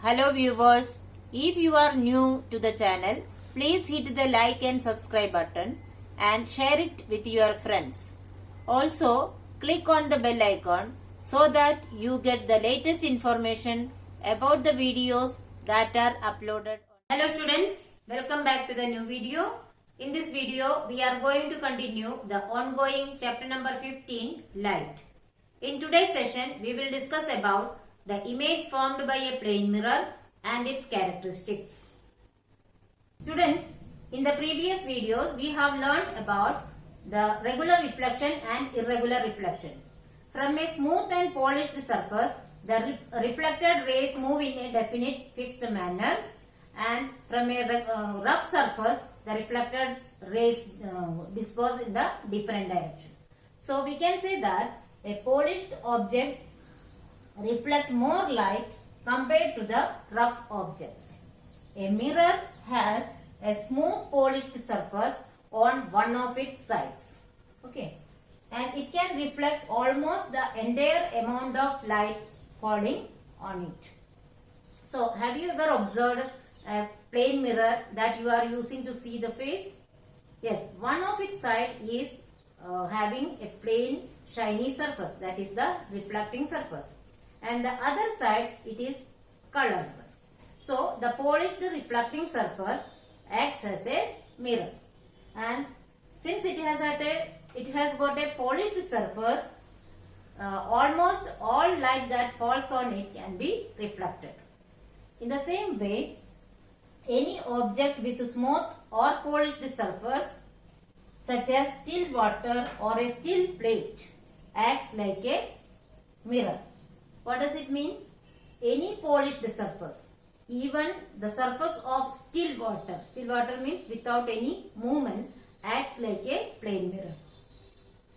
Hello viewers, if you are new to the channel, please hit the like and subscribe button and share it with your friends. Also, click on the bell icon so that you get the latest information about the videos that are uploaded. Hello students, welcome back to the new video. In this video, we are going to continue the ongoing chapter number 15, Light. In today's session, we will discuss about the image formed by a plane mirror and its characteristics. Students, in the previous videos, we have learned about the regular reflection and irregular reflection. From a smooth and polished surface, the reflected rays move in a definite fixed manner, and from a rough surface, the reflected rays disperse in the different direction. So, we can say that a polished objects reflect more light compared to the rough objects. A mirror has a smooth polished surface on one of its sides. Okay. And it can reflect almost the entire amount of light falling on it. So, have you ever observed a plane mirror that you are using to see the face? Yes, one of its side is having a plain shiny surface, that is the reflecting surface, and the other side it is colored. So the polished reflecting surface acts as a mirror, and since it has got a polished surface, almost all light that falls on it can be reflected. In the same way, any object with a smooth or polished surface such as still water or a still plate acts like a mirror. What does it mean? Any polished surface, even the surface of still water means without any movement, acts like a plane mirror.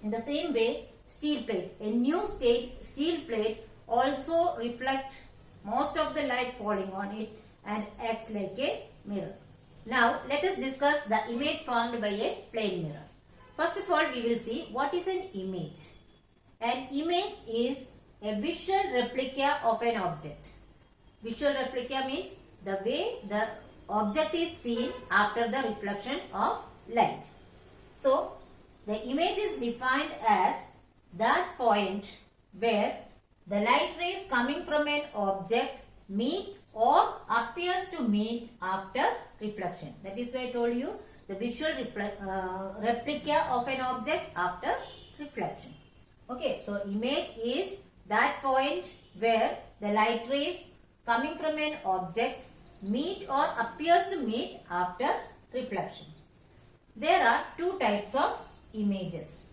In the same way, steel plate, a new steel plate also reflects most of the light falling on it and acts like a mirror. Now, let us discuss the image formed by a plane mirror. First of all, we will see what is an image. An image is a visual replica of an object. Visual replica means the way the object is seen after the reflection of light. So, the image is defined as that point where the light rays coming from an object meet or appears to meet after reflection. That is why I told you the visual replica of an object after reflection. Okay, so image is that point where the light rays coming from an object meet or appears to meet after reflection. There are two types of images.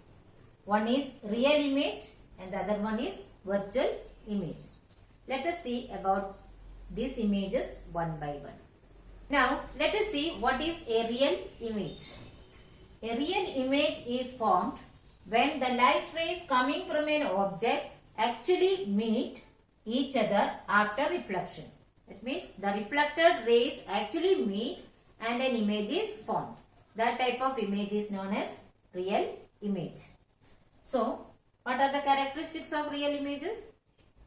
One is real image and the other one is virtual image. Let us see about these images one by one. Now, let us see what is a real image. A real image is formed when the light rays coming from an object actually meet each other after reflection. That means the reflected rays actually meet and an image is formed. That type of image is known as real image. So, what are the characteristics of real images?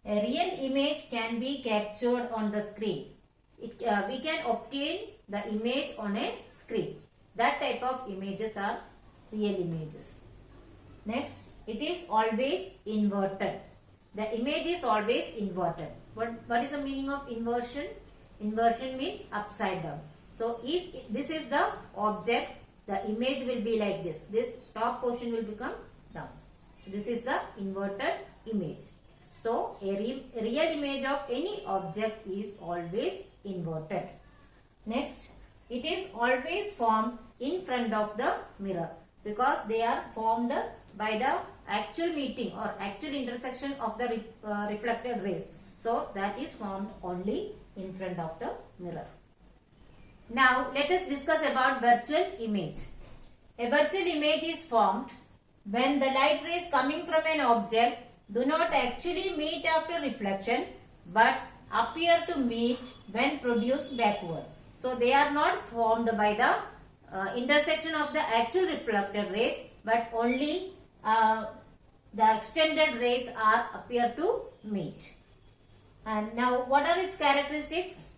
A real image can be captured on the screen. We can obtain the image on a screen. That type of images are real images. Next, it is always inverted. The image is always inverted. What is the meaning of inversion? Inversion means upside down. So, if this is the object, the image will be like this. This top portion will become down. This is the inverted image. So, a real image of any object is always inverted. Next, it is always formed in front of the mirror because they are formed by the actual meeting or actual intersection of the reflected rays. So, that is formed only in front of the mirror. Now, let us discuss about virtual image. A virtual image is formed when the light rays coming from an object do not actually meet after reflection but appear to meet when produced backward. So, they are not formed by the intersection of the actual reflected rays but only the extended rays appear to meet. And now what are its characteristics?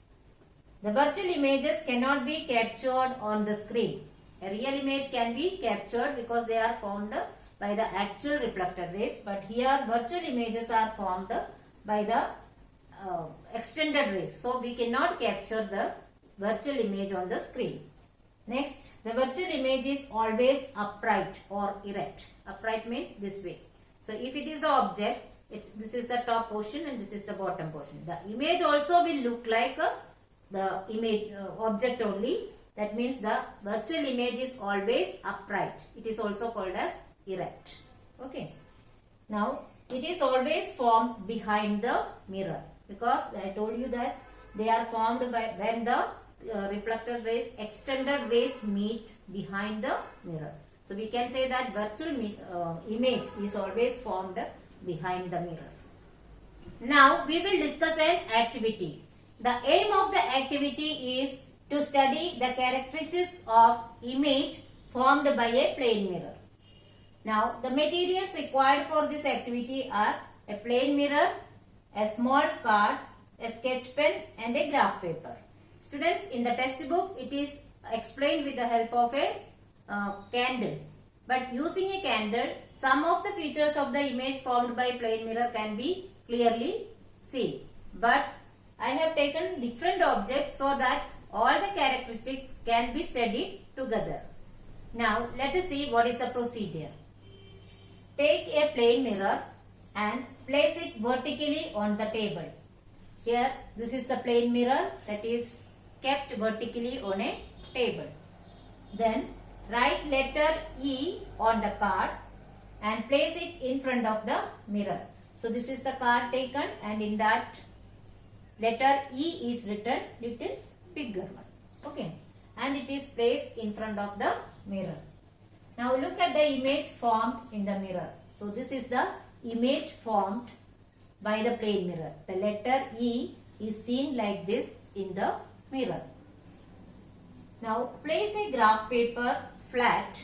The virtual images cannot be captured on the screen. A real image can be captured because they are formed by the actual reflected rays, but here virtual images are formed by the extended rays. So we cannot capture the virtual image on the screen. Next, the virtual image is always upright or erect. Upright means this way. So if it is the object, this is the top portion and this is the bottom portion. The image also will look like the image object only. That means the virtual image is always upright. It is also called as erect. Okay. Now it is always formed behind the mirror, because I told you that they are formed by when the reflected rays, extended rays meet behind the mirror. So we can say that virtual image is always formed behind the mirror. Now we will discuss an activity. The aim of the activity is to study the characteristics of image formed by a plane mirror. Now the materials required for this activity are a plane mirror, a small card, a sketch pen and a graph paper. Students, in the textbook it is explained with the help of a candle. But using a candle, some of the features of the image formed by plane mirror can be clearly seen. But I have taken different objects so that all the characteristics can be studied together. Now let us see what is the procedure. Take a plane mirror and place it vertically on the table. Here this is the plane mirror that is kept vertically on a table. Then write letter E on the card and place it in front of the mirror. So this is the card taken and in that letter E is written little bigger one. Okay. And it is placed in front of the mirror. Now look at the image formed in the mirror. So this is the image formed by the plane mirror. The letter E is seen like this in the mirror. Now place a graph paper flat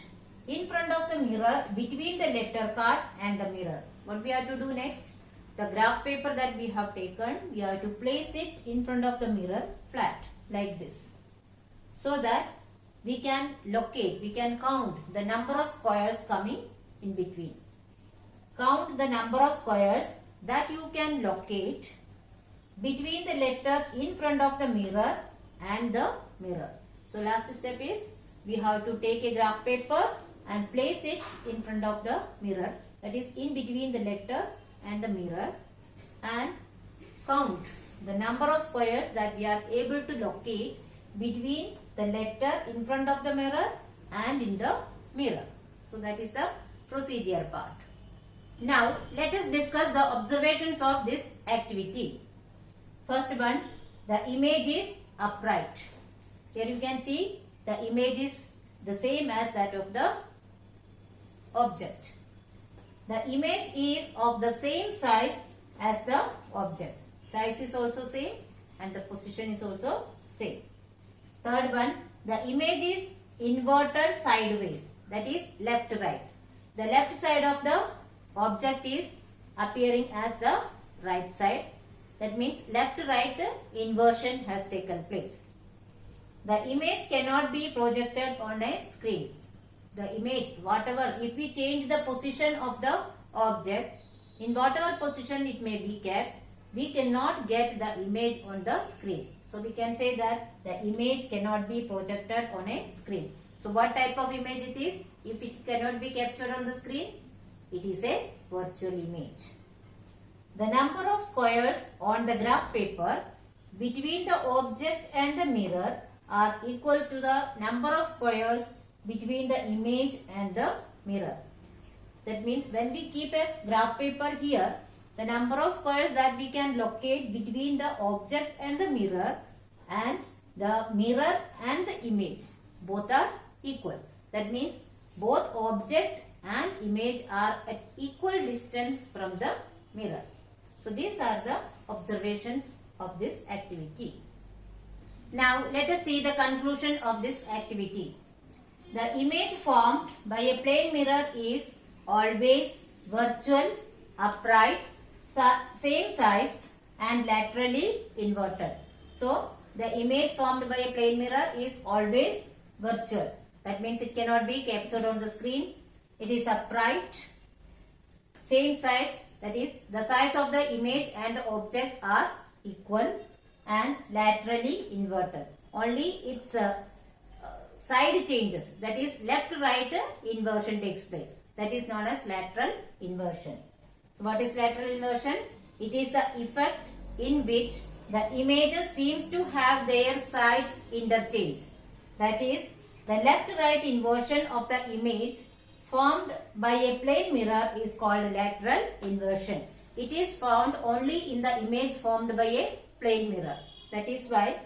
in front of the mirror between the letter card and the mirror. What we have to do next? The graph paper that we have taken, we have to place it in front of the mirror flat like this, so that we can locate, we can count the number of squares coming in between. Count the number of squares that you can locate between the letter in front of the mirror and the mirror. So last step is we have to take a graph paper and place it in front of the mirror, that is in between the letter and the mirror, and count the number of squares that we are able to locate between the letter in front of the mirror and in the mirror. So that is the procedure part. Now let us discuss the observations of this activity. First one, the image is upright. Here you can see the image is the same as that of the object. The image is of the same size as the object. Size is also same and the position is also same. Third one, the image is inverted sideways, that is left to right. The left side of the object is appearing as the right side. That means left to right inversion has taken place. The image cannot be projected on a screen. The image, whatever, if we change the position of the object, in whatever position it may be kept, we cannot get the image on the screen. So we can say that the image cannot be projected on a screen. So what type of image it is? If it cannot be captured on the screen, it is a virtual image. The number of squares on the graph paper between the object and the mirror are equal to the number of squares between the image and the mirror. That means when we keep a graph paper here, the number of squares that we can locate between the object and the mirror and the image, both are equal. That means both object and image are at equal distance from the mirror. So these are the observations of this activity. Now let us see the conclusion of this activity. The image formed by a plane mirror is always virtual, upright, same sized and laterally inverted. So the image formed by a plane mirror is always virtual. That means it cannot be captured on the screen. It is upright, same size, that is the size of the image and the object are equal, and laterally inverted. Only its side changes, that is left right inversion takes place. That is known as lateral inversion. So what is lateral inversion? It is the effect in which the images seems to have their sides interchanged. That is, the left-right inversion of the image formed by a plane mirror is called lateral inversion. It is found only in the image formed by a plane mirror. That is why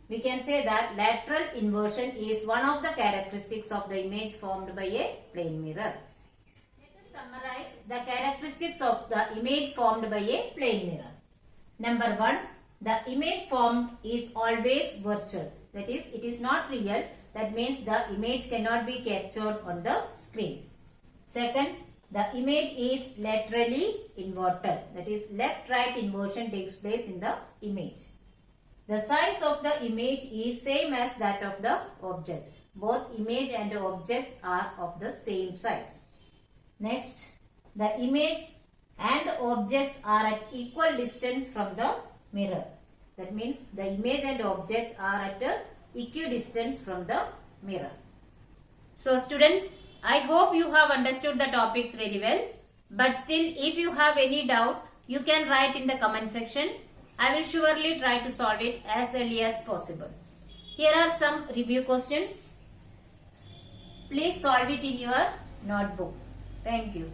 we can say that lateral inversion is one of the characteristics of the image formed by a plane mirror. Let us summarize the characteristics of the image formed by a plane mirror. Number 1, the image formed is always virtual. That is, it is not real. That means the image cannot be captured on the screen. Second, the image is laterally inverted. That is, left-right inversion takes place in the image. The size of the image is same as that of the object. Both image and objects are of the same size. Next, the image and objects are at equal distance from the mirror. That means the image and objects are at equidistance from the mirror. So students, I hope you have understood the topics very well. But still, if you have any doubt, you can write in the comment section. I will surely try to solve it as early as possible. Here are some review questions. Please solve it in your notebook. Thank you.